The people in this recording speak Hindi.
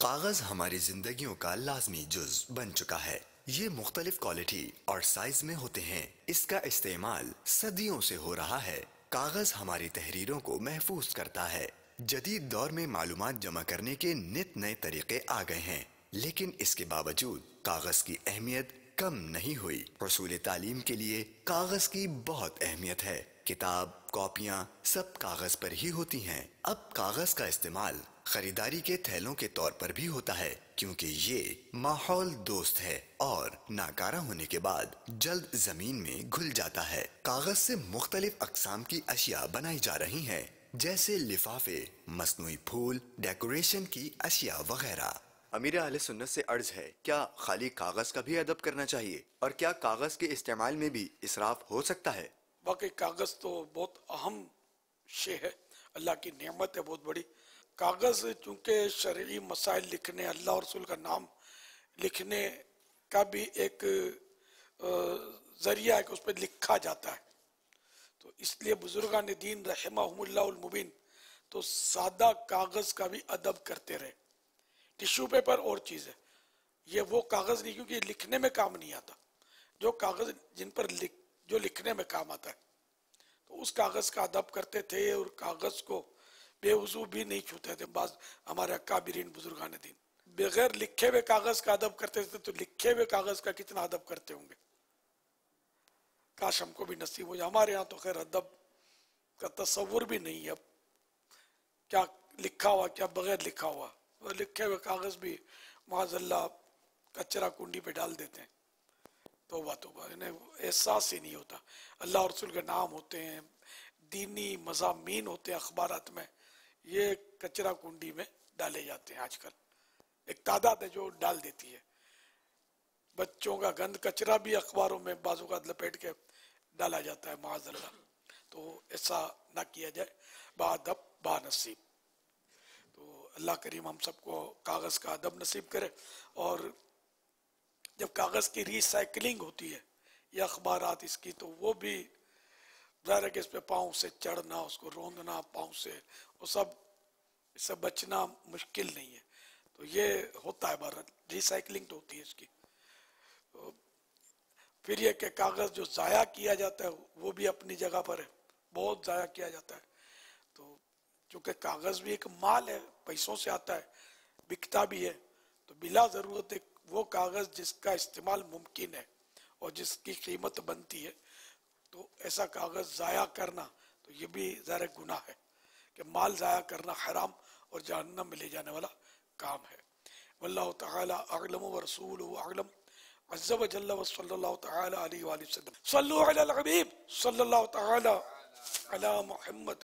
कागज हमारी जिंदगियों का लाजमी जुज बन चुका है। ये मुख्तलिफ क्वालिटी और साइज में होते हैं। इसका इस्तेमाल सदियों से हो रहा है। कागज हमारी तहरीरों को महफूज करता है। जदीद दौर में मालूमात जमा करने के नित नए तरीके आ गए हैं, लेकिन इसके बावजूद कागज की अहमियत कम नहीं हुई। रसूल तालीम के लिए कागज की बहुत अहमियत है। किताब, कॉपियाँ सब कागज पर ही होती हैं। अब कागज का इस्तेमाल खरीदारी के थैलों के तौर पर भी होता है, क्योंकि ये माहौल दोस्त है और नाकारा होने के बाद जल्द जमीन में घुल जाता है। कागज से मुख्तलिफ अकसाम की अशिया बनाई जा रही हैं, जैसे लिफाफे, मसनूई फूल, डेकोरेशन की अशिया वगैरह। अमीर अहले सुन्नत से अर्ज है, क्या खाली कागज का भी अदब करना चाहिए और क्या कागज के इस्तेमाल में भी इसराफ हो सकता है? वाकई कागज तो बहुत अहम शे है, अल्लाह की नेमत है बहुत बड़ी। कागज चूंकि शरई मसाइल लिखने, अल्लाह और रसूल का नाम लिखने का भी एक जरिया है कि उस पर लिखा जाता है, तो इसलिए बुजुर्गान दीन रहमहुमुल्लाहुल मुबीन तो सादा कागज का भी अदब करते रहे। टिश्यू पेपर और चीज़ है, ये वो कागज नहीं, क्योंकि लिखने में काम नहीं आता। जो कागज जिन पर जो लिखने में काम आता है, तो उस कागज का अदब करते थे और कागज को बेवजू भी नहीं छूते थे। बाज हमारे अकाबिरीन बुजुर्गान दीन बगैर लिखे हुए कागज का अदब करते थे, तो लिखे हुए कागज का कितना अदब करते होंगे। काश हमको भी नसीब हो जाए। हमारे यहाँ तो खैर अदब का तस्वुर भी नहीं है। अब क्या लिखा हुआ, क्या बगैर लिखा हुआ, और लिखे हुए कागज भी माज़अल्लाह कचरा कुंडी पे डाल देते हैं। तौबा तौबा, इन्हें एहसास ही नहीं होता। अल्लाह और रसूल के नाम होते हैं, दीनी मज़ामीन होते हैं अखबारात में, ये कचरा कुंडी में डाले जाते हैं। आजकल एक तादाद है जो डाल देती है। बच्चों का गंद कचरा भी अखबारों में बाजू का लपेट के डाला जाता है, माज़अल्लाह। तो ऐसा ना किया जाए, बाअदब बानसीब। तो अल्लाह करीम हम सबको कागज़ का अदब नसीब करे। और जब कागज़ की रिसाइकलिंग होती है या अखबारात इसकी, तो वो भी ज़ाहिर है कि इस पे पाँव से चढ़ना, उसको रोंदना पाँव से, वो सब, इससे बचना मुश्किल नहीं है। तो ये होता है, बार रिसाइकलिंग तो होती है इसकी। तो फिर ये कि कागज़ जो ज़ाया किया जाता है वो भी अपनी जगह पर है, बहुत ज़ाया किया जाता है। तो चूँकि कागज़ भी एक माल है, पैसों से आता है, बिकता भी है, तो बिला ज़रूरत एक वो कागज़ जिसका इस्तेमाल मुमकिन है और जिसकी कीमत बनती है, तो ऐसा कागज़ ज़ाया करना, तो ये भी ज़ाहिर गुनाह है कि माल ज़ाया करना हराम और जहन्नम में ले जाने वाला काम है। वल्लाहु तआला अअलम व रसूलुहु अअलम। अज़्ज़ व जल्ल व सल्लल्लाहु तआला अलैहि व सल्लम। सल्लु अलल हबीब सल्लल्लाहु तआला अला मुहम्मद।